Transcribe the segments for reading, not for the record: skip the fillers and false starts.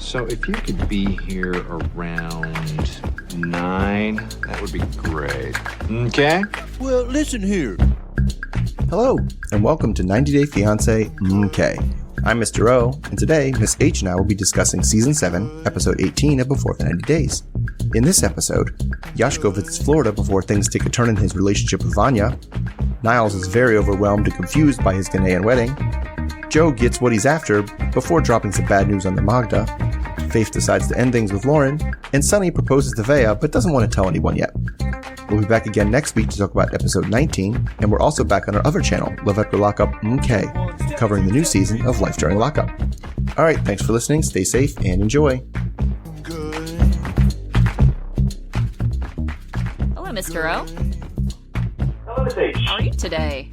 So if you could be here around 9, that would be great. Okay? Well, listen here. Hello, and welcome to 90 Day Fiancé, Okay. I'm Mr. O, and today, Miss H and I will be discussing Season 7, Episode 18 of Before the 90 Days. In this episode, Josko visits Florida before things take a turn in his relationship with Vanja. Niles is very overwhelmed and confused by his Ghanaian wedding. Joe gets what he's after before dropping some bad news on the Magda. Faith decides to end things with Loren, and Sunny proposes to Veah but doesn't want to tell anyone yet. We'll be back again next week to talk about episode 19, and we're also back on our other channel, Love After Lockup Okay, covering the new season of Life During Lockup. Alright, thanks for listening, stay safe, and enjoy. Hello, Mr. O. Hello, Miss H. How are you today?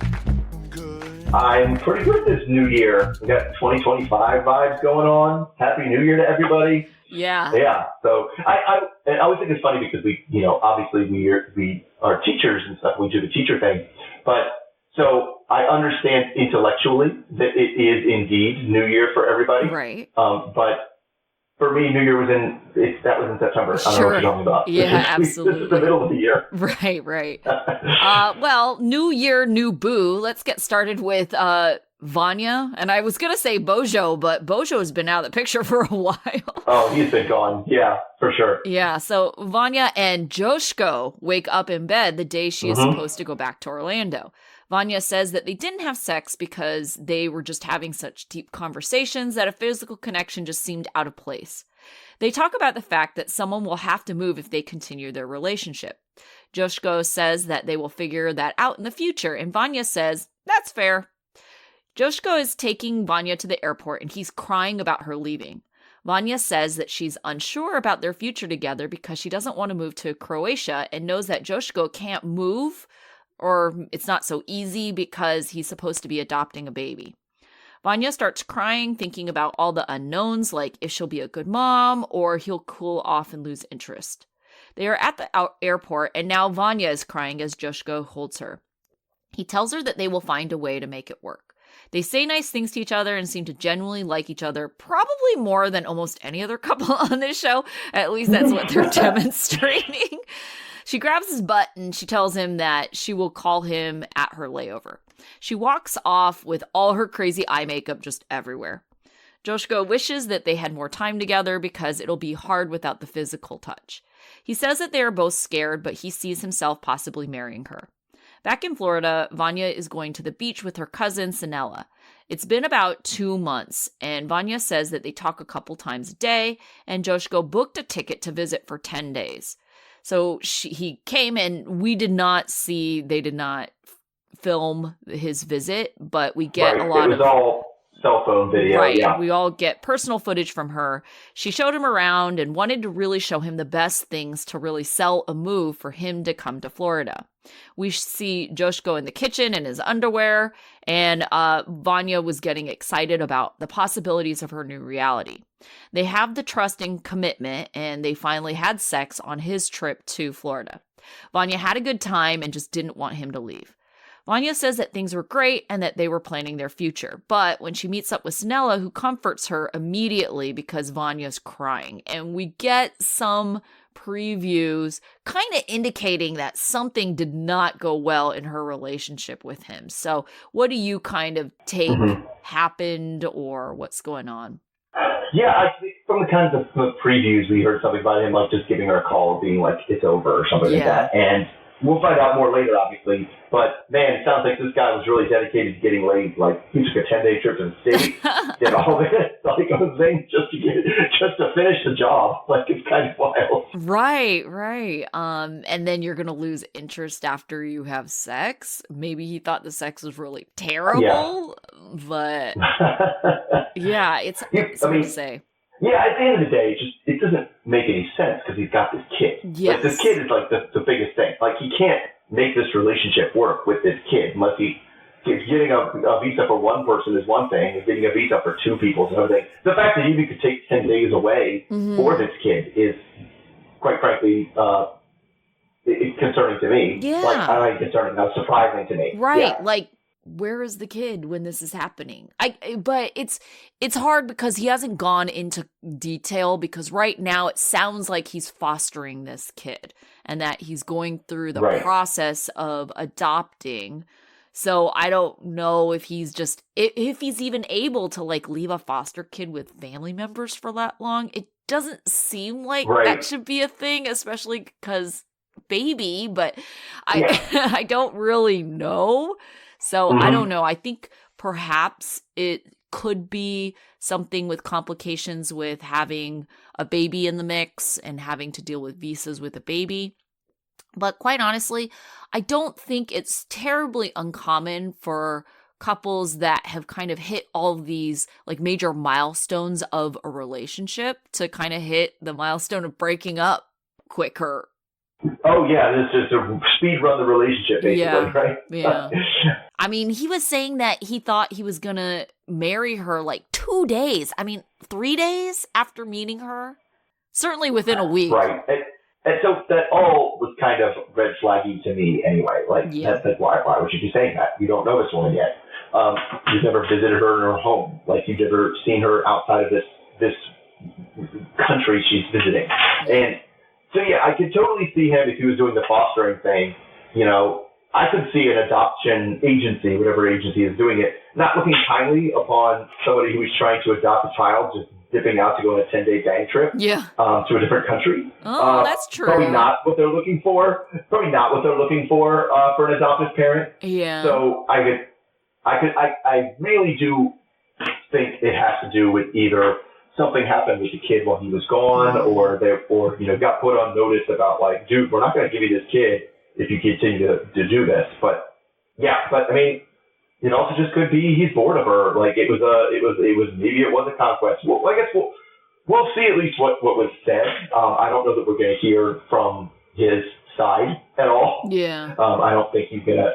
I'm pretty good this new year. We got 2025 vibes going on. Happy New Year to everybody. Yeah. Yeah. So I always think it's funny because we, obviously we are teachers and stuff. We do the teacher thing, but so I understand intellectually that it is indeed New Year for everybody. Right. But for me, New Year was in September. I don't know what you're talking about. Yeah, absolutely. This is the middle of the year. Right. Well, New Year, new boo. Let's get started with Vanja. And I was going to say Bojo, but Bojo has been out of the picture for a while. Oh, he's been gone. Yeah, for sure. Yeah, so Vanja and Josko wake up in bed the day she is supposed to go back to Orlando. Vanja says that they didn't have sex because they were just having such deep conversations that a physical connection just seemed out of place. They talk about the fact that someone will have to move if they continue their relationship. Josko says that they will figure that out in the future, and Vanja says, that's fair. Josko is taking Vanja to the airport, and he's crying about her leaving. Vanja says that she's unsure about their future together because she doesn't want to move to Croatia and knows that Josko can't move, or it's not so easy because he's supposed to be adopting a baby. Vanja starts crying, thinking about all the unknowns, like if she'll be a good mom or he'll cool off and lose interest. They are at the airport, and now Vanja is crying as Josko holds her. He tells her that they will find a way to make it work. They say nice things to each other and seem to genuinely like each other, probably more than almost any other couple on this show. At least that's what they're demonstrating. She grabs his butt and she tells him that she will call him at her layover. She walks off with all her crazy eye makeup just everywhere. Josko wishes that they had more time together because it'll be hard without the physical touch. He says that they are both scared, but he sees himself possibly marrying her. Back in Florida, Vanja is going to the beach with her cousin, Sanella. It's been about 2 months, and Vanja says that they talk a couple times a day, and Josko booked a ticket to visit for 10 days. So he came, and they did not film his visit, but we get a lot of... It was all cell phone video. Right, yeah. We all get personal footage from her. She showed him around and wanted to really show him the best things to really sell a move for him to come to Florida. We see Josko in the kitchen in his underwear, and Vanja was getting excited about the possibilities of her new reality. They have the trust and commitment, and they finally had sex on his trip to Florida. Vanja had a good time and just didn't want him to leave. Vanja says that things were great and that they were planning their future. But when she meets up with Sanella, who comforts her immediately because Vanya's crying. And we get some previews kind of indicating that something did not go well in her relationship with him. So what do you kind of take happened or what's going on? Yeah, I think from the kinds of previews, we heard something about him, like just giving her a call, being like, it's over or something like that. And we'll find out more later, obviously. But, man, it sounds like this guy was really dedicated to getting laid. Like, he took a 10-day trip to the States, did all this, like I was saying, just to finish the job. Like, it's kind of wild. Right. And then you're going to lose interest after you have sex. Maybe he thought the sex was really terrible. But, yeah, it's hard to say. Yeah, at the end of the day, it doesn't make any sense because he's got this kid. Yes. Like, this kid is like the biggest thing. Like, he can't make this relationship work with this kid unless getting a visa for one person is one thing, and getting a visa for two people is another thing. The fact that he even could take 10 days away for this kid is, quite frankly, it's concerning to me. Yeah. Like, I don't know, concerning, surprising to me. Right. Yeah. Like, where is the kid when this is happening? But it's hard because he hasn't gone into detail, because right now it sounds like he's fostering this kid and that he's going through the process of adopting. So I don't know if he's if he's even able to like leave a foster kid with family members for that long. It doesn't seem like that should be a thing, especially because baby, but I don't really know. So I don't know. I think perhaps it could be something with complications with having a baby in the mix and having to deal with visas with a baby. But quite honestly, I don't think it's terribly uncommon for couples that have kind of hit all of these like major milestones of a relationship to kind of hit the milestone of breaking up quicker. Oh, yeah, this is to speed run the relationship, basically, right? Yeah. I mean, he was saying that he thought he was going to marry her like 2 days. I mean, 3 days after meeting her? Certainly within a week. Right. And so that all was kind of red flaggy to me anyway. Like, that's like, why would you be saying that? You don't know this woman yet. You've never visited her in her home. Like, you've never seen her outside of this country she's visiting. And so, yeah, I could totally see him if he was doing the fostering thing. You know, I could see an adoption agency, whatever agency is doing it, not looking kindly upon somebody who is trying to adopt a child, just dipping out to go on a 10-day bang trip to a different country. Oh, that's true. Probably not what they're looking for. For an adoptive parent. Yeah. So I really do think it has to do with either something happened with the kid while he was gone, or got put on notice about like, dude, we're not going to give you this kid if you continue to do this. But I mean, it also just could be he's bored of her. Like maybe it was a conquest. Well, I guess we'll see at least what was said. I don't know that we're going to hear from his side at all. Yeah. I don't think he's gonna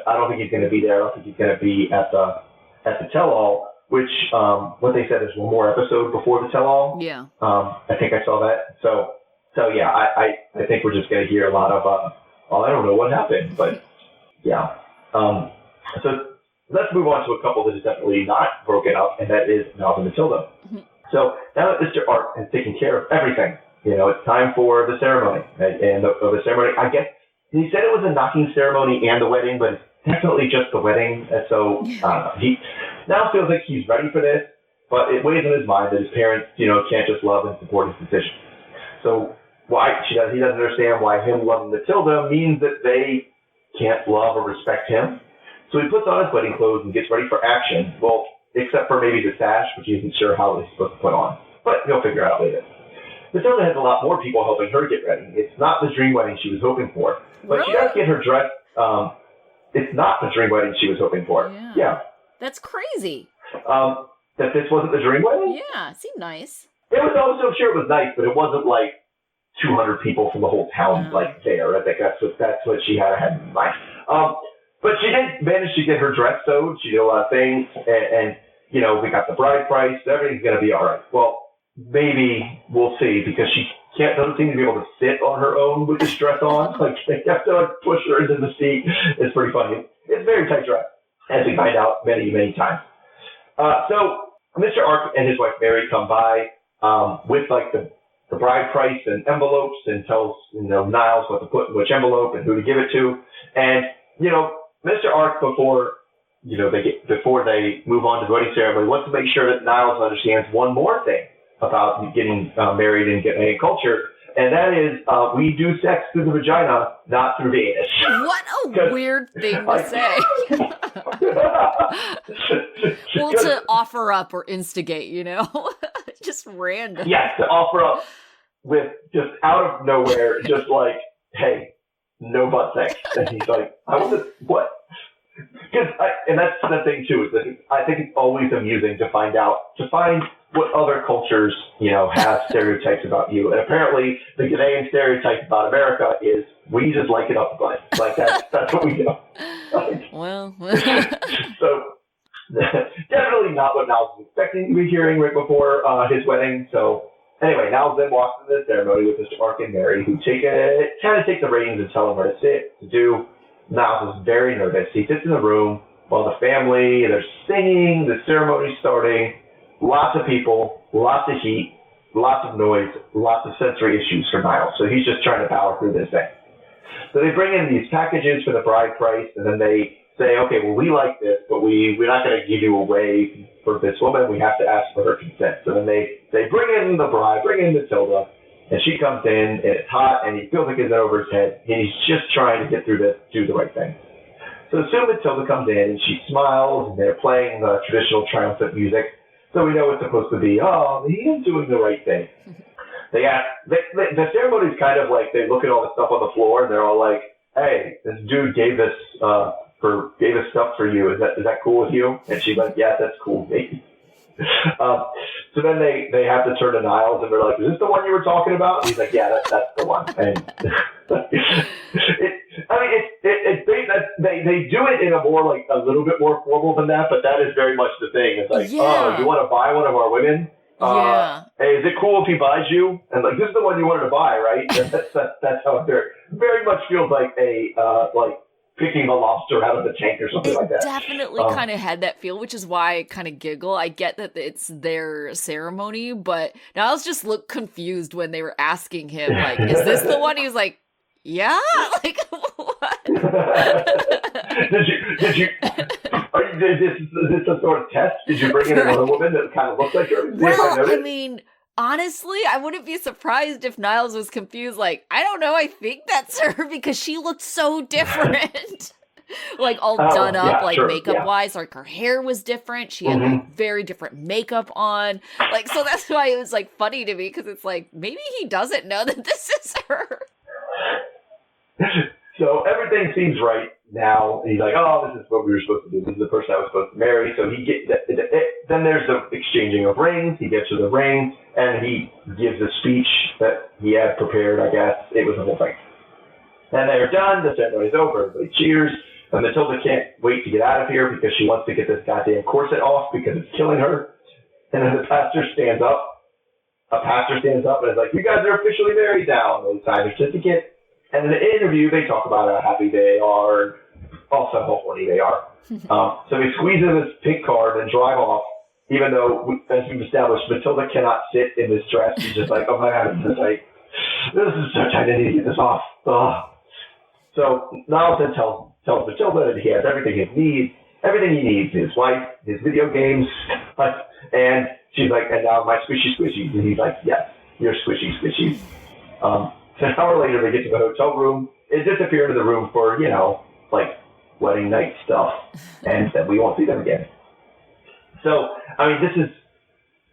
be there. I don't think he's gonna be at the tell-all, which what they said is one more episode before the tell-all. Yeah. I think I saw that. So yeah, I think we're just gonna hear a lot of I don't know what happened, but yeah. So let's move on to a couple that is definitely not broken up, and that is Niles and Matilda. Mm-hmm. So now that Mr. Art has taken care of everything, it's time for the ceremony. And the ceremony, I guess, he said it was a knocking ceremony and the wedding, but it's definitely just the wedding. And so he now feels like he's ready for this, but it weighs on his mind that his parents, can't just love and support his decision. So he doesn't understand why him loving Matilda means that they can't love or respect him. So he puts on his wedding clothes and gets ready for action. Well, except for maybe the sash, which he isn't sure how he's supposed to put on. But he'll figure it out later. Matilda has a lot more people helping her get ready. It's not the dream wedding she was hoping for. But she does get her dress. It's not the dream wedding she was hoping for. Yeah. That's crazy. That this wasn't the dream wedding? Yeah, it seemed nice. It was also, sure, it was nice, but it wasn't like 200 people from the whole town there. I think that's what she had in mind. But she did manage to get her dress sewed. She did a lot of things, and we got the bride price. Everything's going to be all right. Well, maybe we'll see, because she doesn't seem to be able to sit on her own with this dress on. Like, they have to push her into the seat. It's pretty funny. It's a very tight dress, as we find out many, many times. So Mr. Ark and his wife Mary come by with like the bride price and envelopes, and tells Niles what to put in which envelope and who to give it to. And Mr. Ark, before they move on to the wedding ceremony, wants to make sure that Niles understands one more thing about getting married and getting culture, and that is we do sex through the vagina, not through the anus. What a weird thing to say. Well, to offer up or instigate, just random. Yes, to offer up with just out of nowhere, just like, hey, no butt sex. And he's like, I want to, what? And that's the thing too, is that I think it's always amusing to find what other cultures, have stereotypes about you. And apparently the Ghanaian stereotype about America is we just like it up the butt. Like that's what we do. Well. So definitely not what Niles was expecting to be hearing right before his wedding. So anyway, Niles then walks into the ceremony with Mr. Ark and Mary, who take the reins and tell him where to sit, to do. Niles is very nervous. He sits in the room Well, the family, they're singing, the ceremony's starting, lots of people, lots of heat, lots of noise, lots of sensory issues for Niles. So he's just trying to power through this thing. So they bring in these packages for the bride price, and then they say, okay, well, we like this, but we're not going to give you away for this woman. We have to ask for her consent. So then they bring in the bride, bring in Matilda, and she comes in, and it's hot, and he feels like it's over his head, and he's just trying to get through this, do the right thing. So soon Matilda comes in, and she smiles, and they're playing the traditional triumphant music. So we know it's supposed to be, oh, he is doing the right thing. They ask, the ceremony is kind of like they look at all the stuff on the floor, and they're all like, hey, this dude gave us stuff for you. Is that cool with you? And she's like, yeah, that's cool, baby. So then they have to turn to Niles, and they're like, is this the one you were talking about? And he's like, yeah, that's the one. And they do it in a more like a little bit more formal than that, but that is very much the thing. It's like, oh, you want to buy one of our women? Hey, is it cool if he buys you? And like, this is the one you wanted to buy, right? That's how it very much feels like a like picking a lobster out of the tank or something like that. Definitely kind of had that feel, which is why I kind of giggle. I get that it's their ceremony, but Niles just looked confused when they were asking him, like, is this the one? He was like, yeah? Like, what? Did you is this a sort of test? Did you bring in another woman that kind of looks like her? Well, I mean, honestly, I wouldn't be surprised if Niles was confused. Like, I don't know, I think that's her because she looked so different. Like, all done up, like, makeup-wise. Like, her hair was different. She had, like, very different makeup on. Like, so that's why it was, like, funny to me because it's like, maybe he doesn't know that this is her. So everything seems right now. He's like, oh, this is what we were supposed to do. This is the person I was supposed to marry. So he gets then there's the exchanging of rings. He gives her the ring, and he gives a speech that he had prepared, I guess. It was the whole thing. And they're done. The ceremony's over. Everybody cheers. And Matilda can't wait to get out of here because she wants to get this goddamn corset off because it's killing her. And then the pastor stands up. A pastor stands up and is like, you guys are officially married now. And they sign a certificate. And in the interview, they talk about how happy they are, and also how horny they are. So they squeeze in this pink car and drive off, even though, as we've established, Matilda cannot sit in this dress. She's just like, oh my God, this is so tight, I need to get this off. Ugh. So Niles then tells Matilda that he has everything he needs, his wife, his video games, and she's like, and now my squishy squishies. And he's like, yes, your squishy squishies. An hour later, they get to the hotel room. They disappear into the room for, like wedding night stuff, and then we won't see them again. So, I mean,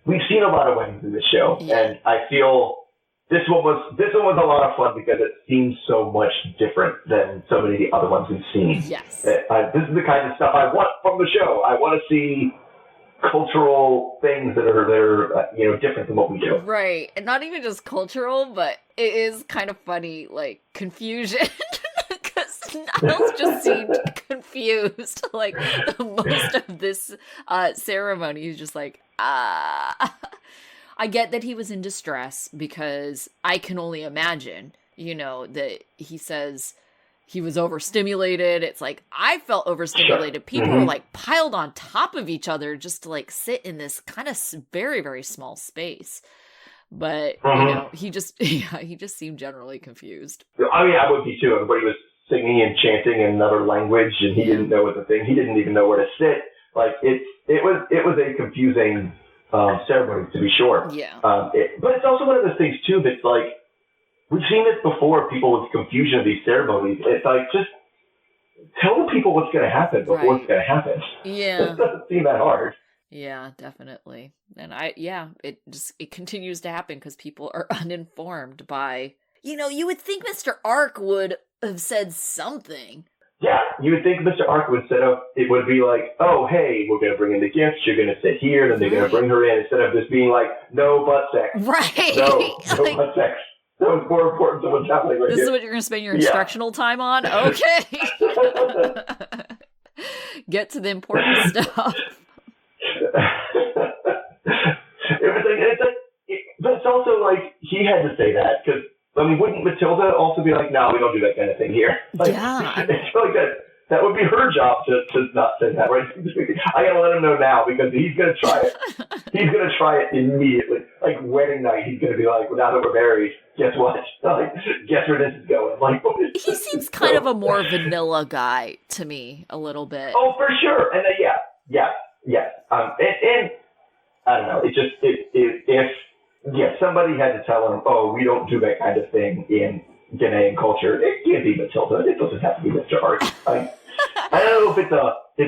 we've seen a lot of weddings in this show, and I feel this one was a lot of fun because it seems so much different than so many of the other ones we've seen. Yes. This is the kind of stuff I want from the show. I want to see cultural things that are different than what we do. Right. And not even just cultural, but it is kind of funny, like, confusion. Because Niles just seemed confused. Like, the most of this ceremony, he's just like, I get that he was in distress because I can only imagine, that he says he was overstimulated. It's like, I felt overstimulated. People were like piled on top of each other just to like sit in this kind of very, very small space. But, he just seemed generally confused. I mean, I would be too. Everybody was singing and chanting in another language and he didn't know what the thing, he didn't even know where to sit. Like it was a confusing ceremony, to be sure. Yeah. But it's also one of those things too that's like, we've seen this before, people with confusion of these ceremonies. It's like, just tell the people what's going to happen before it's going to happen. Yeah. It doesn't seem that hard. Yeah, definitely. And it continues to happen because people are uninformed by, you would think Mr. Ark would have said something. Yeah, you would think Mr. Ark would it would be like, oh, hey, we're going to bring in the gifts, you're going to sit here, then they're going to bring her in, instead of just being like, no butt sex. Right. No butt sex. That was more important than what's happening right This here. is what you're going to spend your instructional time on? Okay. Get to the important stuff. But it's also like, he had to say that, because, I mean, wouldn't Matilda also be like, no, we don't do that kind of thing here? Like, yeah. It's like that. That would be her job to not say that, right? I gotta let him know now because he's gonna try it. He's gonna try it immediately. Like wedding night, he's gonna be like, well, now that we're married, guess what? Like, guess where this is going? Like, he seems kind of a more vanilla guy to me, a little bit. Oh, for sure. And yes. And I don't know. If somebody had to tell him, oh, we don't do that kind of thing in Ghanaian culture, it can't be Matilda. It doesn't have to be Mr. Hart. I don't know if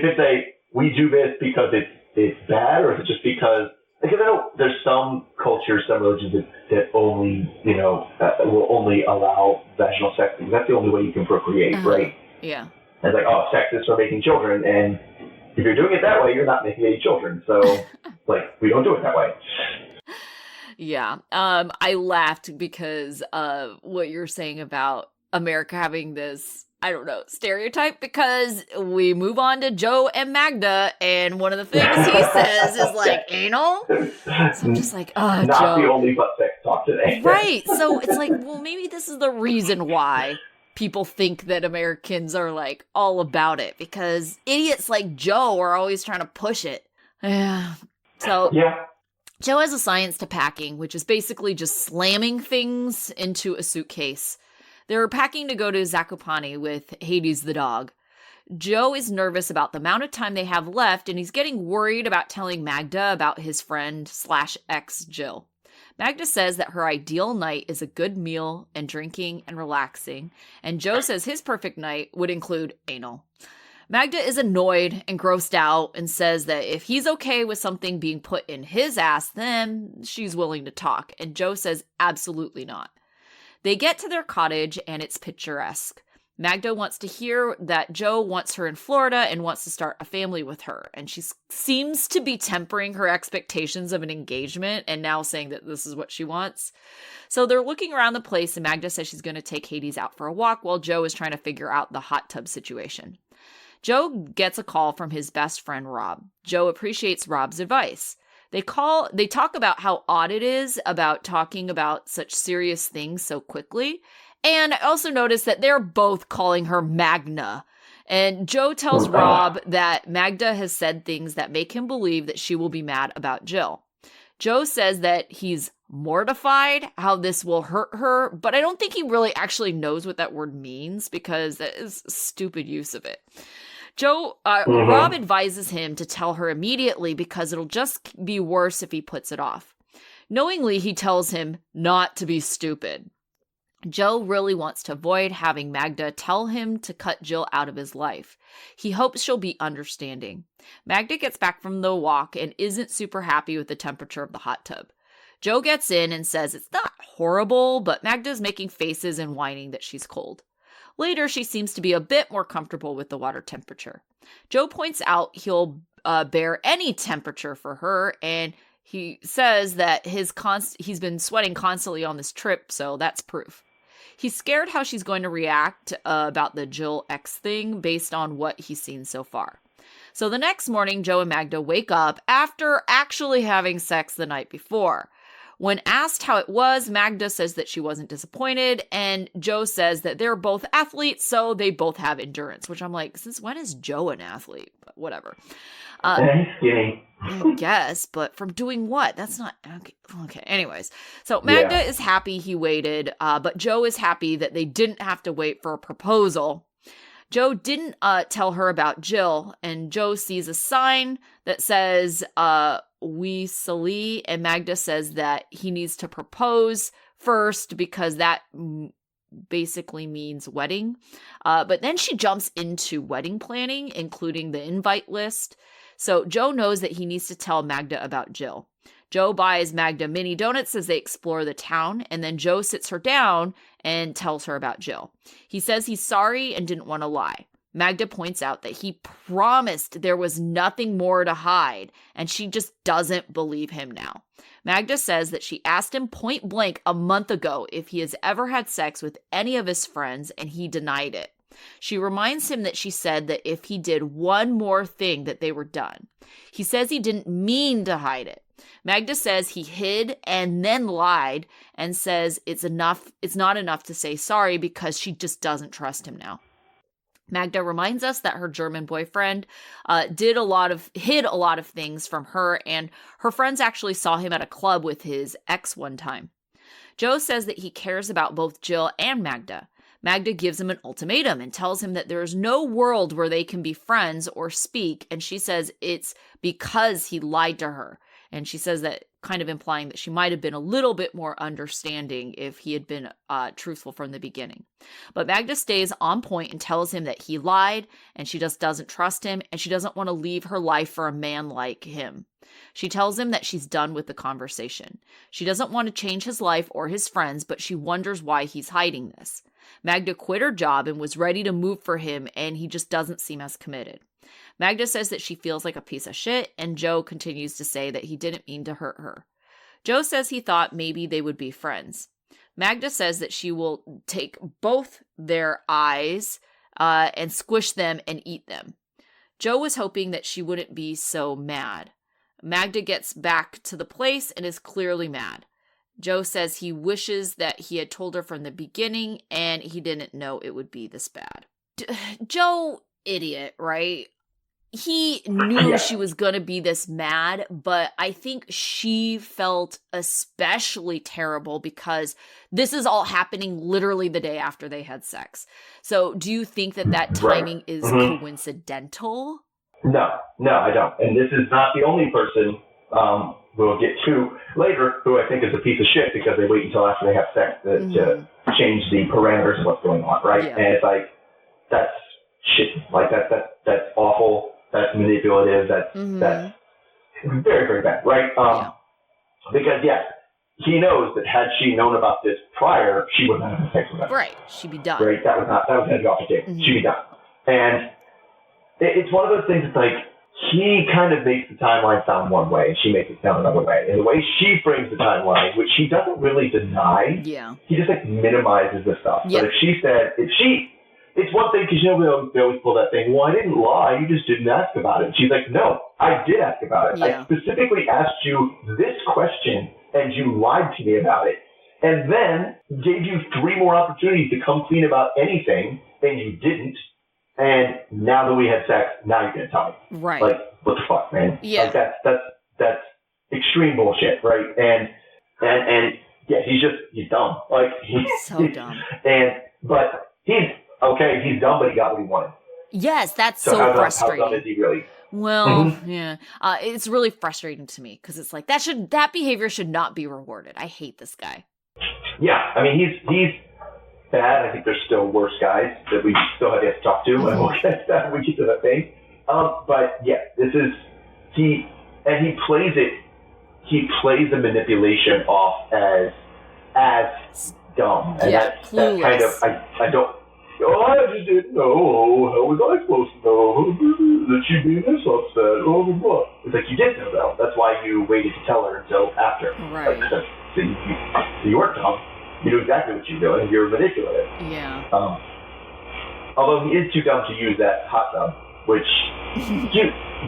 it's a we do this because it's bad, or if it's just because I know there's some cultures, some religions that only will only allow vaginal sex because that's the only way you can procreate, right? Yeah. And it's like, oh, sex is for making children, and if you're doing it that way, you're not making any children. So, like, we don't do it that way. Yeah. I laughed because of what you're saying about America having this, I don't know, stereotype, because we move on to Joe and Magda, and one of the things he says is like anal. So I'm just like, oh, not Joe. the only butt sex talk today. Right. So it's like, well, maybe this is the reason why people think that Americans are like all about it, because idiots like Joe are always trying to push it. Yeah. So yeah. Joe has a science to packing, which is basically just slamming things into a suitcase. They're packing to go to Zakopane with Hades the dog. Joe is nervous about the amount of time they have left, and he's getting worried about telling Magda about his friend/ex Jill. Magda says that her ideal night is a good meal and drinking and relaxing, and Joe says his perfect night would include anal. Magda is annoyed and grossed out and says that if he's okay with something being put in his ass, then she's willing to talk, and Joe says absolutely not. They get to their cottage, and it's picturesque. Magda wants to hear that Joe wants her in Florida and wants to start a family with her. And she seems to be tempering her expectations of an engagement and now saying that this is what she wants. So they're looking around the place, and Magda says she's going to take Hades out for a walk while Joe is trying to figure out the hot tub situation. Joe gets a call from his best friend, Rob. Joe appreciates Rob's advice. They talk about how odd it is about talking about such serious things so quickly. And I also noticed that they're both calling her Magna. And Joe tells Rob that Magda has said things that make him believe that she will be mad about Jill. Joe says that he's mortified how this will hurt her, but I don't think he really actually knows what that word means because that is a stupid use of it. Rob advises him to tell her immediately because it'll just be worse if he puts it off. Knowingly, he tells him not to be stupid. Joe really wants to avoid having Magda tell him to cut Jill out of his life. He hopes she'll be understanding. Magda gets back from the walk and isn't super happy with the temperature of the hot tub. Joe gets in and says it's not horrible, but Magda's making faces and whining that she's cold. Later, she seems to be a bit more comfortable with the water temperature. Joe points out he'll bear any temperature for her, and he says that he's been sweating constantly on this trip, so that's proof. He's scared how she's going to react about the Jill X thing based on what he's seen so far. So the next morning, Joe and Magda wake up after actually having sex the night before. When asked how it was, Magda says that she wasn't disappointed, and Joe says that they're both athletes, so they both have endurance, which I'm like, since when is Joe an athlete? But whatever. He's skinny. I guess, but from doing what? That's not okay. Anyways, so Magda is happy he waited, but Joe is happy that they didn't have to wait for a proposal. Joe didn't tell her about Jill, and Joe sees a sign that says "We Sali," and Magda says that he needs to propose first because that basically means wedding. But then she jumps into wedding planning, including the invite list. So Joe knows that he needs to tell Magda about Jill. Joe buys Magda mini donuts as they explore the town, and then Joe sits her down and tells her about Jill. He says he's sorry and didn't want to lie. Magda points out that he promised there was nothing more to hide, and she just doesn't believe him now. Magda says that she asked him point blank a month ago if he has ever had sex with any of his friends, and he denied it. She reminds him that she said that if he did one more thing that they were done. He says he didn't mean to hide it. Magda says he hid and then lied and says it's not enough to say sorry because she just doesn't trust him now. Magda reminds us that her German boyfriend hid a lot of things from her, and her friends actually saw him at a club with his ex one time. Joe says that he cares about both Jill and Magda. Magda gives him an ultimatum and tells him that there is no world where they can be friends or speak, and she says it's because he lied to her. And she says that kind of implying that she might have been a little bit more understanding if he had been truthful from the beginning. But Magda stays on point and tells him that he lied, and she just doesn't trust him, and she doesn't want to leave her life for a man like him. She tells him that she's done with the conversation. She doesn't want to change his life or his friends, but she wonders why he's hiding this. Magda quit her job and was ready to move for him, and he just doesn't seem as committed. Magda says that she feels like a piece of shit, and Joe continues to say that he didn't mean to hurt her. Joe says he thought maybe they would be friends. Magda says that she will take both their eyes and squish them and eat them. Joe was hoping that she wouldn't be so mad. Magda gets back to the place and is clearly mad. Joe says he wishes that he had told her from the beginning and he didn't know it would be this bad. Joe, idiot, right? He knew she was going to be this mad, but I think she felt especially terrible because this is all happening literally the day after they had sex. So do you think that timing is coincidental? No, I don't. And this is not the only person we'll get to later who I think is a piece of shit because they wait until after they have sex to change the parameters of what's going on, right? Yeah. And it's like, that's shit. Like, that's awful. That's manipulative. That's very, very bad, right? Because, he knows that had she known about this prior, she would not have sex with him. Right. She'd be done. Right? That was going to be off the table. She'd be done. And it's one of those things that's like, he kind of makes the timeline sound one way, and she makes it sound another way. And the way she frames the timeline, which she doesn't really deny, he just like minimizes the stuff. Yeah. But it's one thing because they always pull that thing. Well, I didn't lie. You just didn't ask about it. And she's like, no, I did ask about it. Yeah. I specifically asked you this question, and you lied to me about it, and then gave you 3 more opportunities to come clean about anything, and you didn't. And now that we had sex, now you're gonna tell me, right? Like, what the fuck, man? Yeah, like, that's extreme bullshit, right? And yeah, he's dumb. Like he's so dumb. But he's dumb, but he got what he wanted. Yes, that's so frustrating. How dumb is he really? Well, yeah, it's really frustrating to me because it's like that behavior should not be rewarded. I hate this guy. Yeah, I mean he's bad. I think there's still worse guys that we still have yet to talk to, and we'll get to that when we get to that thing. But yeah, this is he plays the manipulation off as dumb, and that's kind of I don't. Oh, I just didn't know. How was I supposed to know that she'd be this upset? Oh, what? It's like you did know though. That's why you waited to tell her until after. Right. Like, so you weren't dumb. You knew exactly what you're doing. You're manipulative. Yeah. Although he is too dumb to use that hot tub, which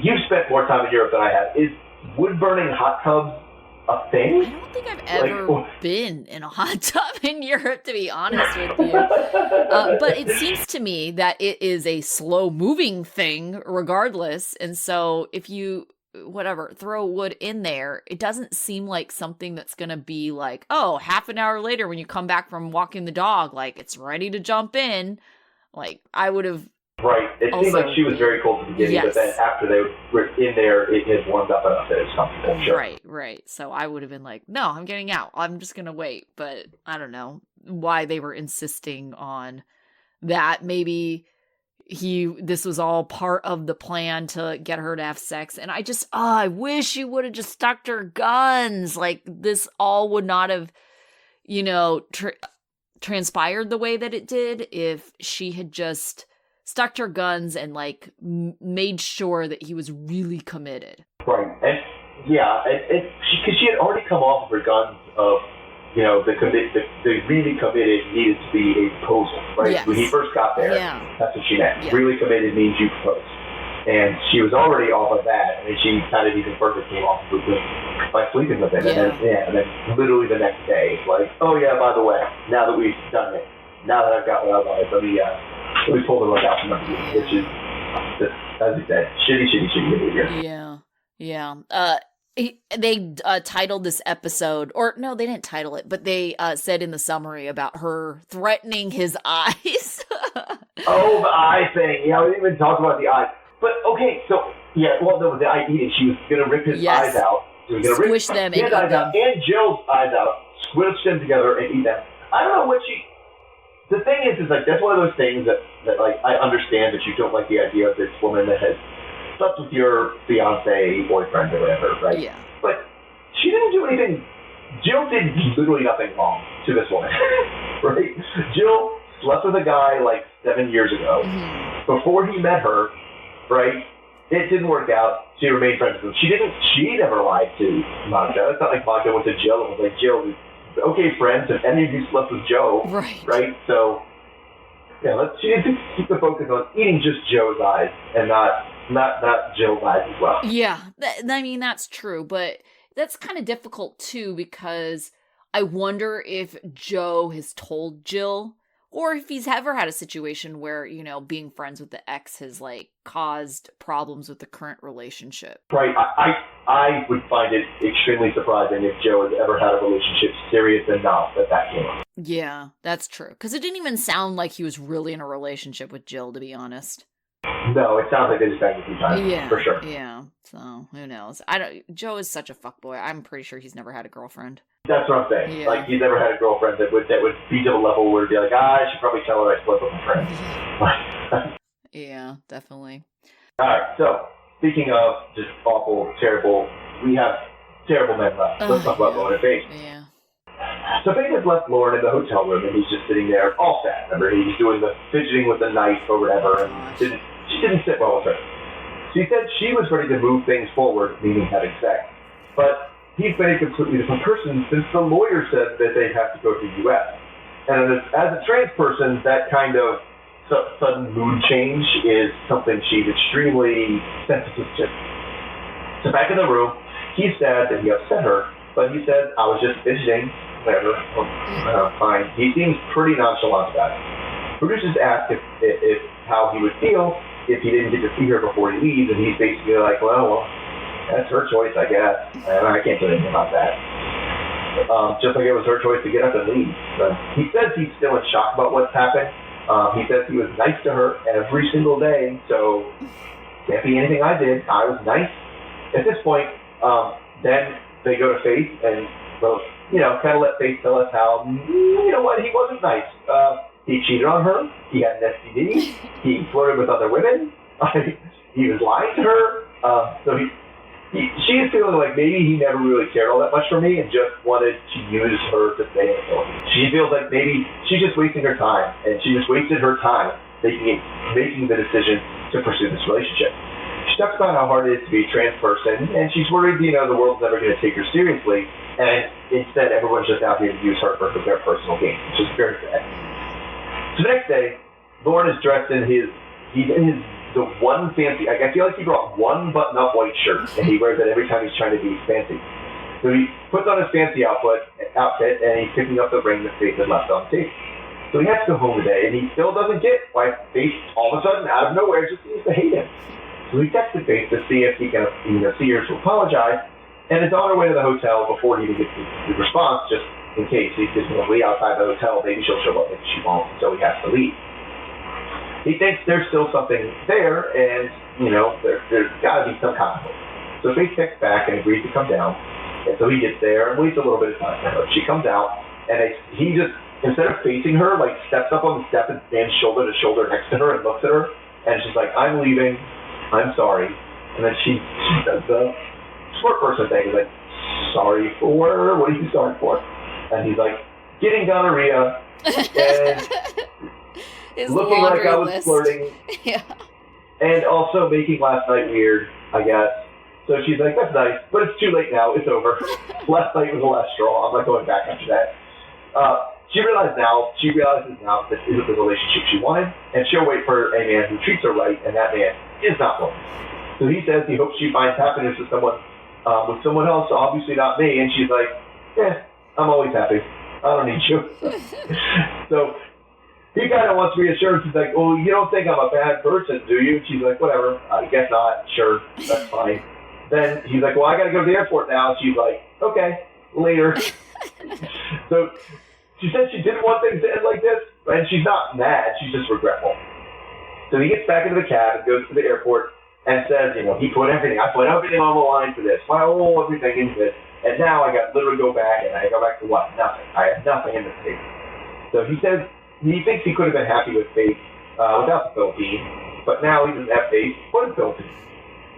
you've spent more time in Europe than I have. Is wood burning hot tubs a thing? I don't think I've ever been in a hot tub in Europe, to be honest with you. But it seems to me that it is a slow moving thing regardless. And so if you throw wood in there, it doesn't seem like something that's going to be like, oh, half an hour later when you come back from walking the dog, like it's ready to jump in. Like I would have. Right. It seemed like she was very cold at the beginning, but then after they were in there, it had warmed up enough that it was comfortable. Sure. Right. So I would have been like, no, I'm getting out. I'm just going to wait. But I don't know why they were insisting on that. Maybe this was all part of the plan to get her to have sex. And I wish he would have just stuck to her guns. Like this all would not have, transpired the way that it did if she had just stuck to her guns and like made sure that he was really committed. Right. And yeah, because she had already come off of her guns of, the really committed needed to be a proposal, right? Yes. When he first got there, that's what she meant. Yeah. Really committed means you propose. And she was already off of that, and she kind of even further came off of it by sleeping with him. Yeah. And then literally the next day, it's like, oh yeah, by the way, now that we've done it, now that I've got what I wanted, let So we pulled the rug out from under you, which is, just, as you said, shitty behavior. Yeah. They titled this episode, or no, they didn't title it, but they said in the summary about her threatening his eyes. Oh, the eye thing. Yeah, we didn't even talk about the eye. But, okay, so, yeah, well, no, the eye eating. She was going to rip his eyes out. She was going to squish them and eat them. And Jill's eyes out, squish them together and eat them. I don't know what she... The thing is like, that's one of those things that like, I understand that you don't like the idea of this woman that has slept with your fiancé, boyfriend, or whatever, right? Yeah. But she didn't do anything. Jill did literally nothing wrong to this woman, right? Jill slept with a guy like 7 years ago. Mm-hmm. Before he met her, right? It didn't work out. She remained friends with him. She never lied to Magda. It's not like Magda went to Jill and was like, Jill, okay, friends, if any of you slept with Joe, right? So, yeah, she needs to keep the focus on eating just Joe's eyes and not Jill's eyes as well. Yeah, I mean, that's true, but that's kind of difficult, too, because I wonder if Joe has told Jill, or if he's ever had a situation where, you know, being friends with the ex has, like, caused problems with the current relationship. Right. I would find it extremely surprising if Joe has ever had a relationship serious enough that came up. Yeah, that's true. Because it didn't even sound like he was really in a relationship with Jill, to be honest. No, it sounds like they just banged a few times, for sure. Yeah, so who knows? Joe is such a fuckboy. I'm pretty sure he's never had a girlfriend. That's what I'm saying. Yeah. Like, he's never had a girlfriend that would be to the level where it'd be like, I should probably tell her I slept with my friend. Yeah, definitely. All right, so speaking of just awful, terrible, we have terrible men left. Let's talk about Loren and Veah. Yeah. So Veah has left Loren in the hotel room, and he's just sitting there all sad. Remember, he was doing the fidgeting with the knife or whatever, and she didn't sit well with her. She said she was ready to move things forward, meaning having sex. But he's been a completely different person since the lawyer said that they'd have to go to the U.S. And as a trans person, that kind of sudden mood change is something she's extremely sensitive to. So back in the room, he's sad that he upset her, but he said, I was just fidgeting, whatever, fine. He seems pretty nonchalant about it. Producers asked if how he would feel if he didn't get to see her before he leaves, and he's basically like, well, that's her choice, I guess. And I can't do anything about that. Just like it was her choice to get up and leave. He says he's still in shock about what's happened. He says he was nice to her every single day, so can't be anything I did. I was nice. At this point, then they go to Faith and, well, kind of let Faith tell us how, you know what, he wasn't nice. He cheated on her. He had an STD. He flirted with other women. He was lying to her. So she is feeling like maybe he never really cared all that much for me and just wanted to use her to stay in the Philippines. She feels like maybe she's just wasting her time, and she just wasted her time making the decision to pursue this relationship. She talks about how hard it is to be a trans person, and she's worried, the world's never going to take her seriously, and instead everyone's just out here to use her for their personal gain, which is very sad. So the next day, Loren is dressed in the one fancy, I feel like he brought one button-up white shirt, and he wears it every time he's trying to be fancy. So he puts on his fancy outfit, and he's picking up the ring that Faith had left on the table. So he has to go home today, and he still doesn't get why Faith, all of a sudden, out of nowhere, just seems to hate him. So he texted Faith to see if he can see her to apologize, and it's on her way to the hotel before he even gets the response, just in case he's just going to leave outside the hotel. Maybe she'll show up if she won't, so he has to leave. He thinks there's still something there, and, there's got to be some kind of hope. So Faith texts back and agrees to come down, and so he gets there and waits a little bit of time for her. She comes out, and he just, instead of facing her, steps up on the step and stands shoulder to shoulder next to her and looks at her, and she's like, I'm leaving, I'm sorry. And then she does the smart person thing, like, sorry for, what are you sorry for? And he's like, getting gonorrhea, and looking like I was flirting, yeah, and also making last night weird, I guess. So she's like, that's nice, but it's too late now, it's over. Last night was the last straw, I'm not going back after that. She realizes now this isn't the relationship she wanted, and she'll wait for a man who treats her right, and that man is not Loren. So he says he hopes she finds happiness with someone else, obviously not me, and she's like, I'm always happy. I don't need you. So he kind of wants reassurance. He's like, "Oh, you don't think I'm a bad person, do you?" She's like, "Whatever, I guess not. Sure, that's fine." Then he's like, "Well, I got to go to the airport now." She's like, "Okay, later." So she said she didn't want things to end like this, and she's not mad. She's just regretful. So he gets back into the cab and goes to the airport and says, I put everything on the line for this, my whole everything into this, and now I got literally go back, and I go back to what? Nothing. I have nothing in the States. So he says he thinks he could have been happy with faith without the Philippines, but now he doesn't have faith for the Philippines.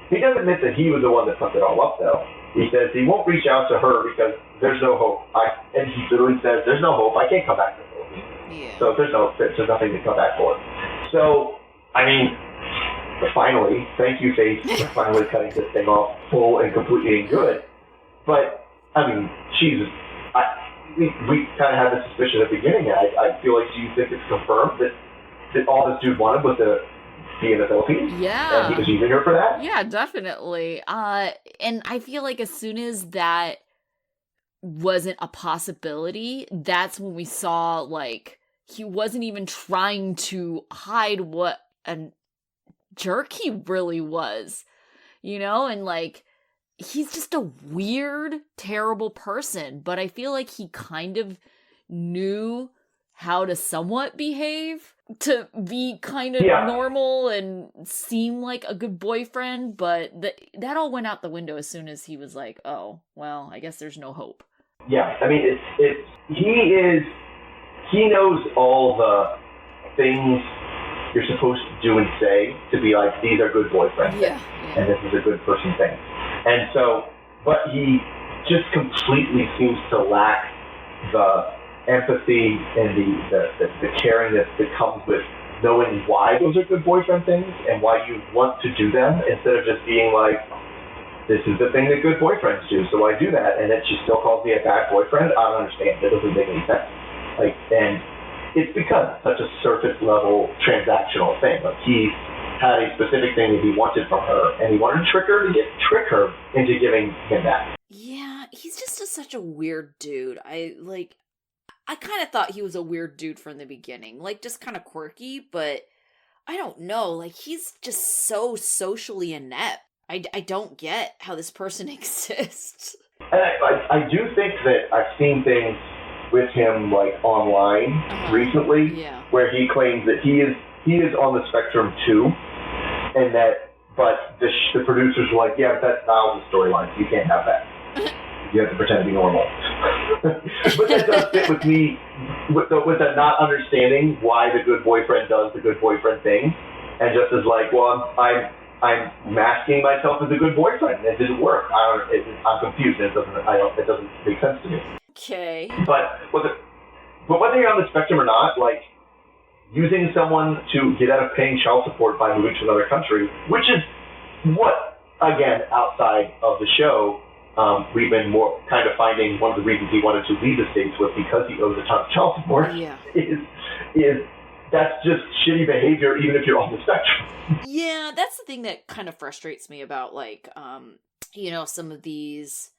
He does admit that he was the one that fucked it all up, though. He says he won't reach out to her because there's no hope. And he literally says, "There's no hope. I can't come back to the Philippines." Yeah. So there's nothing to come back for. So, finally, thank you, Faith, for finally cutting this thing off full and completely and good. But, we kind of had the suspicion at the beginning. I feel like, do you think it's confirmed that all this dude wanted was to be in the Philippines? Yeah. And he was using her for that? Yeah, definitely. And I feel like as soon as that wasn't a possibility, that's when we saw, like, he wasn't even trying to hide what a jerk he really was, and, like, he's just a weird, terrible person, but I feel like he kind of knew how to somewhat behave to be kind of normal and seem like a good boyfriend, but that all went out the window as soon as he was like, "Oh, well, I guess there's no hope." Yeah, he knows all the things you're supposed to do and say to be like, these are good boyfriends, and this is a good person thing. And so, but he just completely seems to lack the empathy and the caring that comes with knowing why those are good boyfriend things and why you want to do them, instead of just being like, this is the thing that good boyfriends do, so I do that, and then she still calls me a bad boyfriend. I don't understand. That doesn't make any sense. And it's because it's such a surface level transactional thing. Like, he had a specific thing that he wanted from her, and he wanted to trick her into giving him that. Yeah, he's just such a weird dude. I kind of thought he was a weird dude from the beginning, like, just kind of quirky, but I don't know, like, he's just so socially inept. I don't get how this person exists. And I do think that I've seen things with him, like, online recently, where he claims that he is on the spectrum too, and that, but the producers were like, yeah, that's not the storyline, so you can't have that. You have to pretend to be normal. But that does fit with me, with the not understanding why the good boyfriend does the good boyfriend thing, and just as like, well, I'm masking myself as a good boyfriend. It didn't work. I'm confused. It doesn't make sense to me. Okay. But whether you're on the spectrum or not, like, using someone to get out of paying child support by moving to another country, which is what, again, outside of the show, we've been more kind of finding one of the reasons he wanted to leave the States was because he owes a ton of child support. Yeah. Is that's just shitty behavior, even if you're on the spectrum. Yeah, that's the thing that kind of frustrates me about, like, some of these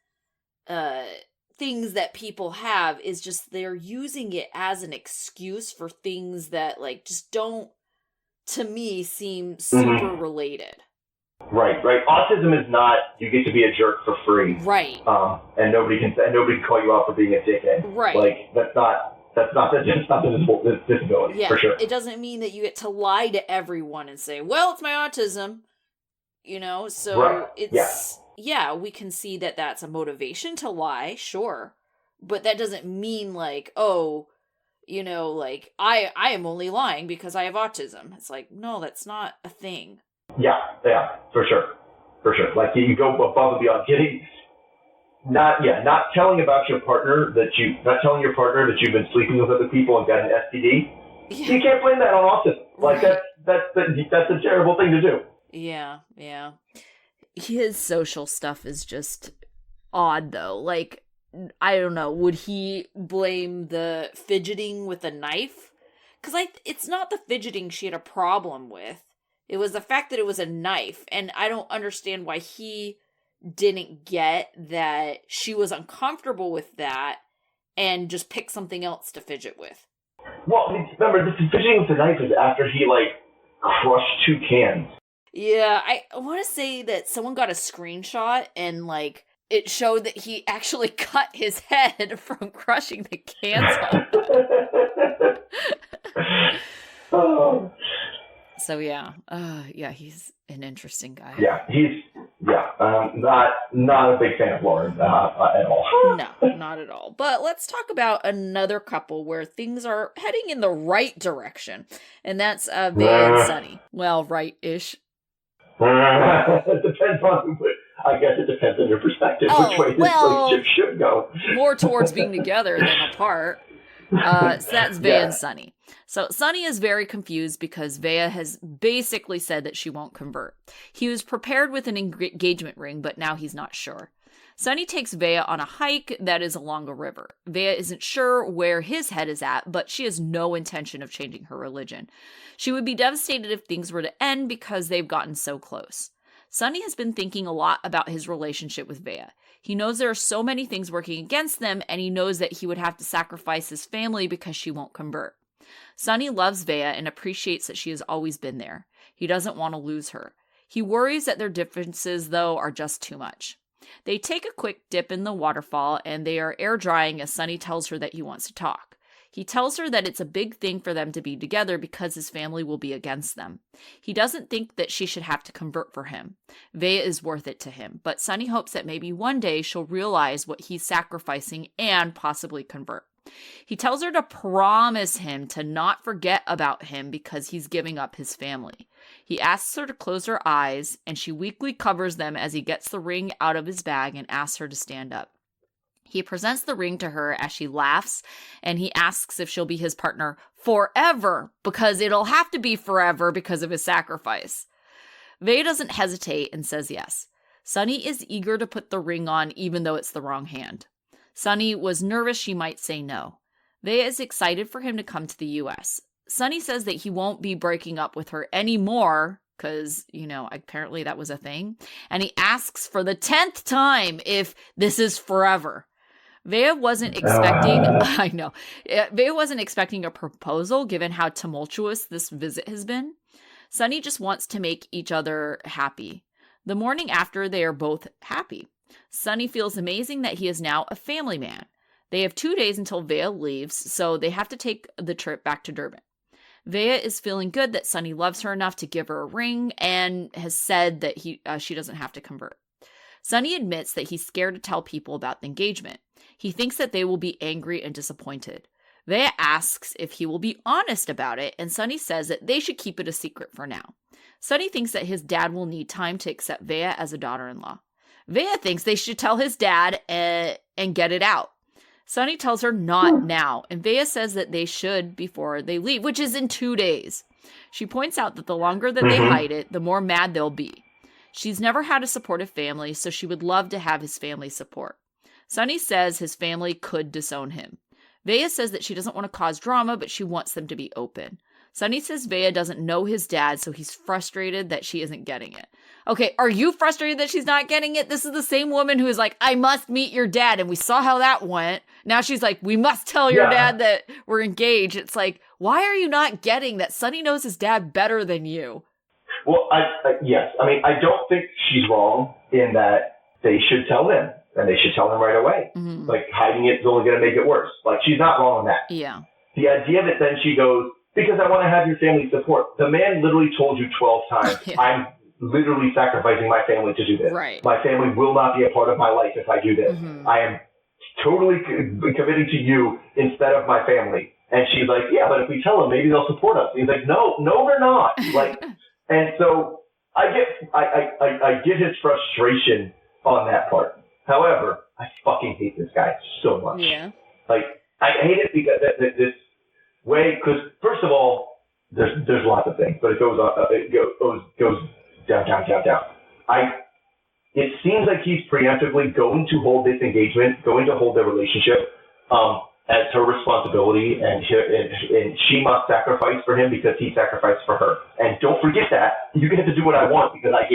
things that people have, is just they're using it as an excuse for things that, like, just don't, to me, seem super related. Right. Autism is not, you get to be a jerk for free. Right. And nobody can call you out for being a dickhead. Right. Like, that's not the disability, yeah, for sure. It doesn't mean that you get to lie to everyone and say, well, it's my autism, so right. it's, we can see that that's a motivation to lie, sure, but that doesn't mean like, oh, like, I am only lying because I have autism. It's like, no, that's not a thing. Yeah, for sure. Like, you go above and beyond not telling your partner that you've been sleeping with other people and got an STD. Yeah. You can't blame that on autism. Like, right. That's a terrible thing to do. Yeah. His social stuff is just odd, though. Like, I don't know. Would he blame the fidgeting with a knife? Because it's not the fidgeting she had a problem with. It was the fact that it was a knife, and I don't understand why he didn't get that she was uncomfortable with that and just pick something else to fidget with. Well, remember, the fishing with the knife is after he, like, crushed 2 cans. Yeah, I want to say that someone got a screenshot and, like, it showed that he actually cut his head from crushing the cans up. Oh. So, yeah. He's an interesting guy. Yeah, not a big fan of Loren at all. No, not at all. But let's talk about another couple where things are heading in the right direction. And that's Veah and Sonny. Well, right-ish. It depends on, I guess it depends on your perspective, which way this relationship should go. More towards being together than apart. So that's Veah and Sonny. So Sonny is very confused because Veah has basically said that she won't convert. He was prepared with an engagement ring, but now he's not sure. Sonny takes Veah on a hike that is along a river. Veah isn't sure where his head is at, but she has no intention of changing her religion. She would be devastated if things were to end because they've gotten so close. Sonny has been thinking a lot about his relationship with Veah. He knows there are so many things working against them, and he knows that he would have to sacrifice his family because she won't convert. Sonny loves Veah and appreciates that she has always been there. He doesn't want to lose her. He worries that their differences, though, are just too much. They take a quick dip in the waterfall, and they are air drying as Sonny tells her that he wants to talk. He tells her that it's a big thing for them to be together because his family will be against them. He doesn't think that she should have to convert for him. Veah is worth it to him, but Sonny hopes that maybe one day she'll realize what he's sacrificing and possibly convert. He tells her to promise him to not forget about him because he's giving up his family. He asks her to close her eyes, and she weakly covers them as he gets the ring out of his bag and asks her to stand up. He presents the ring to her as she laughs, and he asks if she'll be his partner forever, because it'll have to be forever because of his sacrifice. Veah doesn't hesitate and says yes. Sonny is eager to put the ring on even though it's the wrong hand. Sonny was nervous she might say no. Veah is excited for him to come to the U.S. Sonny says that he won't be breaking up with her anymore, because, apparently that was a thing. And he asks for the 10th time if this is forever. Veah wasn't expecting, Veah wasn't expecting a proposal given how tumultuous this visit has been. Sonny just wants to make each other happy. The morning after, they are both happy. Sonny feels amazing that he is now a family man. They have 2 days until Veah leaves, so they have to take the trip back to Durban. Veah is feeling good that Sonny loves her enough to give her a ring and has said that she doesn't have to convert. Sonny admits that he's scared to tell people about the engagement. He thinks that they will be angry and disappointed. Veah asks if he will be honest about it, and Sonny says that they should keep it a secret for now. Sonny thinks that his dad will need time to accept Veah as a daughter-in-law. Veah thinks they should tell his dad and get it out. Sonny tells her not now, and Veah says that they should before they leave, which is in 2 days. She points out that the longer that they hide it, the more mad they'll be. She's never had a supportive family, so she would love to have his family support. Sonny says his family could disown him. Veah says that she doesn't want to cause drama, but she wants them to be open. Sonny says Veah doesn't know his dad, so he's frustrated that she isn't getting it. Okay, are you frustrated that she's not getting it? This is the same woman who is like, I must meet your dad, and we saw how that went. Now she's like, we must tell your dad that we're engaged. It's like, why are you not getting that Sonny knows his dad better than you? Well, yes. I mean, I don't think she's wrong in that they should tell him, and they should tell him right away. Mm-hmm. Like, hiding it is only going to make it worse. Like, she's not wrong on that. Yeah. The idea that then she goes, because I want to have your family support. The man literally told you 12 times, I'm literally sacrificing my family to do this. Right. My family will not be a part of my life if I do this. Mm-hmm. I am totally committing to you instead of my family. And she's like, yeah, but if we tell them, maybe they'll support us. And he's like, no, they're not. Like, and so I get his frustration on that part. However, I fucking hate this guy so much. Yeah. Like, I hate it because this way, because first of all, there's lots of things, but it goes down. It seems like he's preemptively going to hold this engagement, going to hold their relationship as her responsibility, and she must sacrifice for him because he sacrificed for her. And don't forget that you get to do what I want because I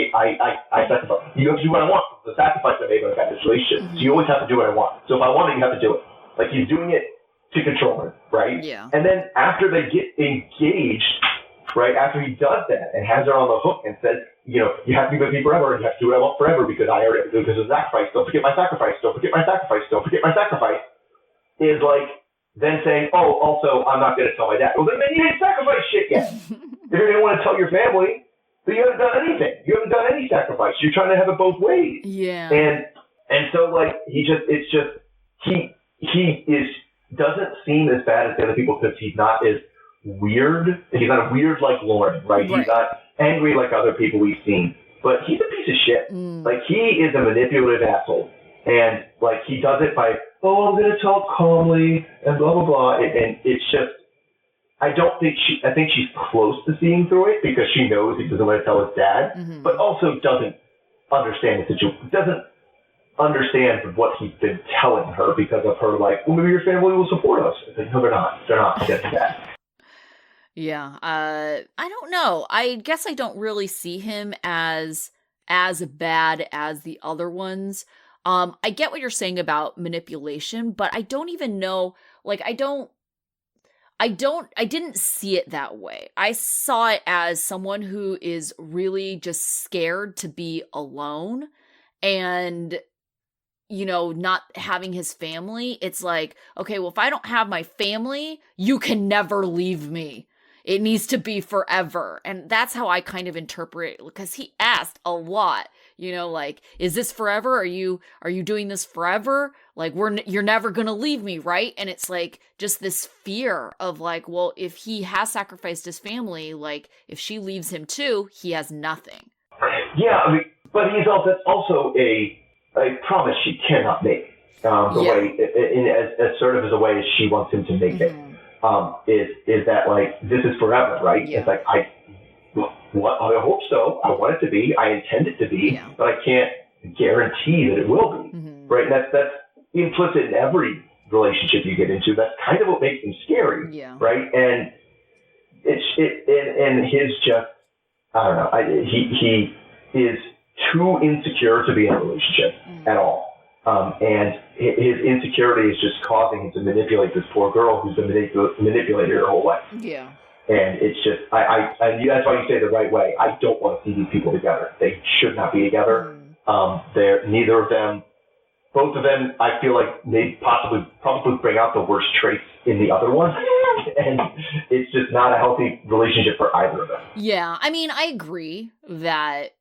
sacrifice. You have to do what I want. The sacrifice I made in this relationship. So you always have to do what I want. So if I want it, you have to do it. Like, he's doing it to control her, right? Yeah. And then after they get engaged, right, after he does that and has her on the hook and says, you know, you have to be with me forever and you have to do what I want forever because of the sacrifice. Don't forget my sacrifice. Don't forget my sacrifice. Don't forget my sacrifice. Is like then saying, oh, also, I'm not going to tell my dad. Well, then you didn't sacrifice shit yet. If you didn't want to tell your family, then you haven't done anything. You haven't done any sacrifice. You're trying to have it both ways. Yeah. And so like he doesn't seem as bad as the other people because he's not as weird. He's not weird like Loren, right? He's not angry like other people we've seen. But he's a piece of shit. Like, he is a manipulative asshole. And, like, he does it by, oh, I'm going to talk calmly and blah, blah, blah. And it's just, I think she's close to seeing through it because she knows he doesn't want to tell his dad, but also doesn't understand the situation, doesn't understand what he's been telling her because of her, like, well, maybe your family will support us. It's like, no, they're not. They're not getting that. Yeah. I don't know. I guess I don't really see him as bad as the other ones. I get what you're saying about manipulation, but I don't even know, like, I didn't see it that way. I saw it as someone who is really just scared to be alone and, you know, not having his family. It's like, okay, well, if I don't have my family, you can never leave me. It needs to be forever. And that's how I kind of interpret it, because he asked a lot, you know, like, is this forever? Are you doing this forever? Like, you're never going to leave me, right? And it's like just this fear of like, well, if he has sacrificed his family, like if she leaves him too, he has nothing. Yeah, I mean, but that's also a promise she cannot make. Way, as assertive as a way as she wants him to make it. Is that like, this is forever, right? Yeah. It's like, I hope so. I want it to be. I intend it to be, but I can't guarantee that it will be, right? And that's implicit in every relationship you get into. That's kind of what makes them scary, right? And and his just, I don't know. He is too insecure to be in a relationship at all. And his insecurity is just causing him to manipulate this poor girl who's been manipulated her whole life. Yeah. And it's just, that's why you say the right way. I don't want to see these people together. They should not be together. Neither of them, both of them, I feel like they probably bring out the worst traits in the other one. And it's just not a healthy relationship for either of them. Yeah. I mean, I agree that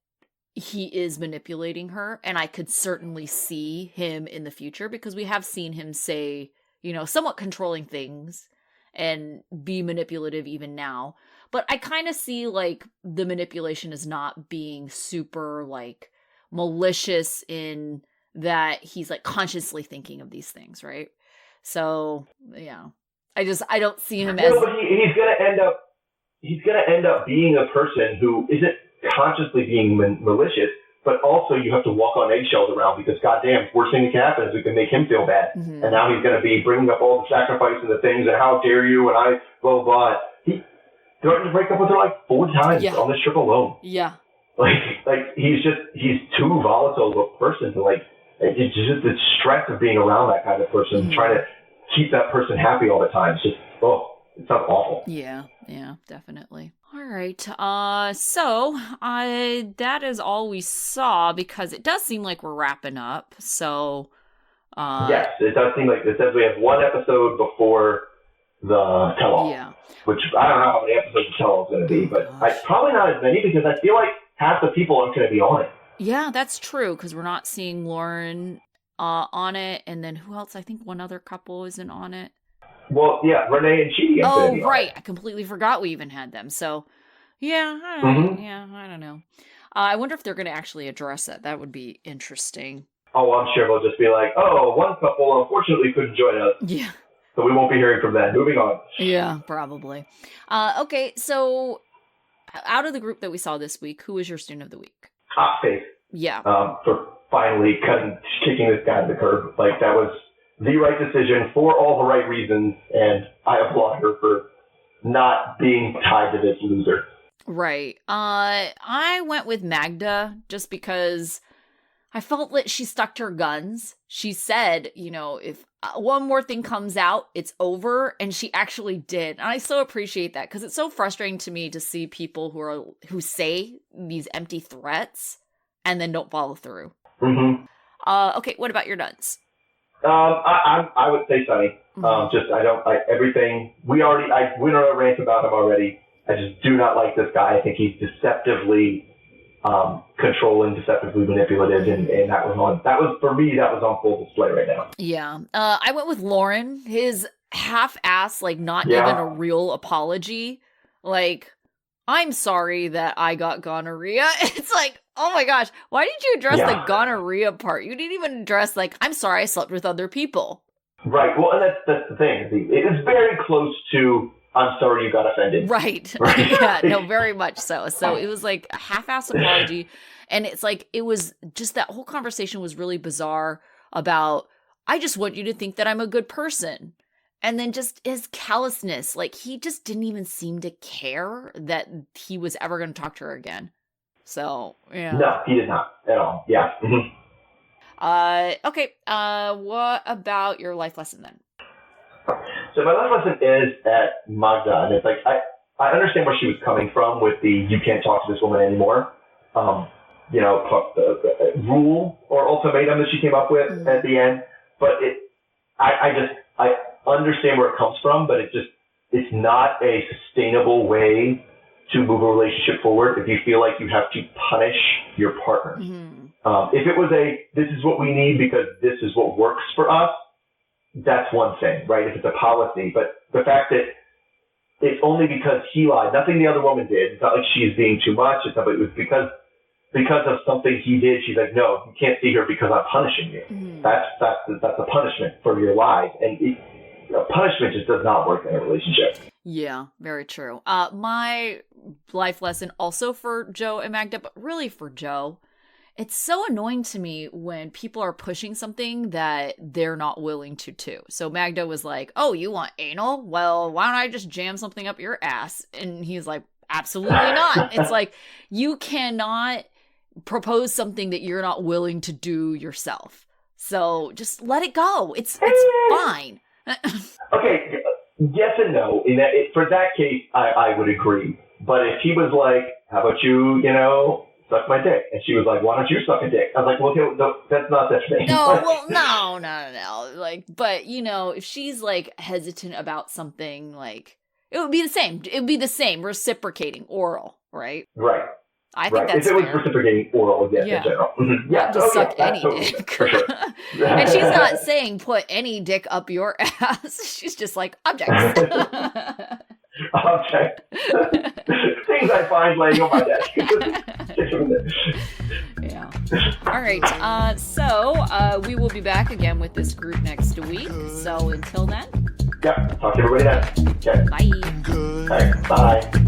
he is manipulating her, and I could certainly see him in the future because we have seen him say, you know, somewhat controlling things and be manipulative even now. But I kind of see like the manipulation as not being super like malicious in that he's like consciously thinking of these things, right? So yeah, I don't see him as. But he's gonna end up being a person who isn't consciously being malicious, but also you have to walk on eggshells around because goddamn, worst thing that can happen is we can make him feel bad. And now he's going to be bringing up all the sacrifice and the things and how dare you and I blah blah. He threatened to break up with her like 4 times on this trip alone. Yeah, like he's too volatile of a person to like. It's just the stress of being around that kind of person, trying to keep that person happy all the time. It's just it sounds awful. Yeah, definitely. All right. So that is all we saw because it does seem like we're wrapping up. So yes, it does seem like it says we have 1 episode before the tell-all. Yeah. Which I don't know how many episodes the tell-all is going to be, but probably not as many because I feel like half the people aren't going to be on it. Yeah, that's true because we're not seeing Loren on it, and then who else? I think one other couple isn't on it. Well, yeah, Renee and Chidi. Oh, right. I completely forgot we even had them. So, yeah, I don't know. I wonder if they're going to actually address that. That would be interesting. Oh, I'm sure they'll just be like, oh, one couple unfortunately couldn't join us. Yeah. So we won't be hearing from them. Moving on. Yeah, probably. Okay, so out of the group that we saw this week, who was your student of the week? Hot Faith. Yeah. For finally kicking this guy to the curb. Like, that was the right decision for all the right reasons, and I applaud her for not being tied to this loser. Right. I went with Magda just because I felt that she stuck to her guns. She said, you know, if one more thing comes out, it's over, and she actually did. And I so appreciate that because it's so frustrating to me to see people who say these empty threats and then don't follow through. Mm-hmm. Okay, what about your nuns? I would say Sonny. Mm-hmm. Everything I went on a rant about him already. I just do not like this guy. I think he's deceptively controlling, deceptively manipulative, and that was for me, that was on full display right now. Yeah. I went with Loren. His half-ass, like, not even a real apology. Like, I'm sorry that I got gonorrhea. It's like, oh my gosh, why didn't you address the gonorrhea part? You didn't even address, like, I'm sorry I slept with other people. Right. Well, and that's the thing. It is very close to, I'm sorry you got offended. Right. Yeah, no, very much so. So it was like a half-ass apology. And it's like, it was just, that whole conversation was really bizarre about, I just want you to think that I'm a good person. And then just his callousness, like he just didn't even seem to care that he was ever going to talk to her again. So, yeah. No, he did not at all. Yeah. Mm-hmm. Okay. What about your life lesson then? So my life lesson is at Magda, and it's like I understand where she was coming from with the you can't talk to this woman anymore, rule or ultimatum that she came up with at the end. But I understand where it comes from, but it's not a sustainable way to move a relationship forward if you feel like you have to punish your partner. Mm-hmm. If it was this is what we need because this is what works for us, that's one thing, right? If it's a policy, but the fact that it's only because he lied, nothing the other woman did. It's not like she's being too much. It's not, but it was because of something he did. She's like, no, you can't see her because I'm punishing you. Mm-hmm. That's a punishment for your lies, and punishment just does not work in a relationship. Yeah, very true. My life lesson also for Joe and Magda, but really for Joe. It's so annoying to me when people are pushing something that they're not willing to do. So Magda was like, oh, you want anal? Well, why don't I just jam something up your ass? And he's like, absolutely not. It's like, you cannot propose something that you're not willing to do yourself. So just let it go. It's fine. Okay, yes and no. For that case, I would agree. But if he was like, how about you, suck my dick. And she was like, why don't you suck a dick? I was like, well, okay, no, that's not that thing. No. Like, but, if she's, like, hesitant about something, like, it would be the same. It would be the same, reciprocating, oral, right? Right. I think that's if it fair. was reciprocating oral, in general. Yeah. Just suck any dick. For sure. And she's not saying put any dick up your ass. She's just like, objects. Object. Things I find laying on my desk. Yeah. All right. So we will be back again with this group next week. So until then. Yep. Talk to everybody then. Okay. Bye. All right. Bye.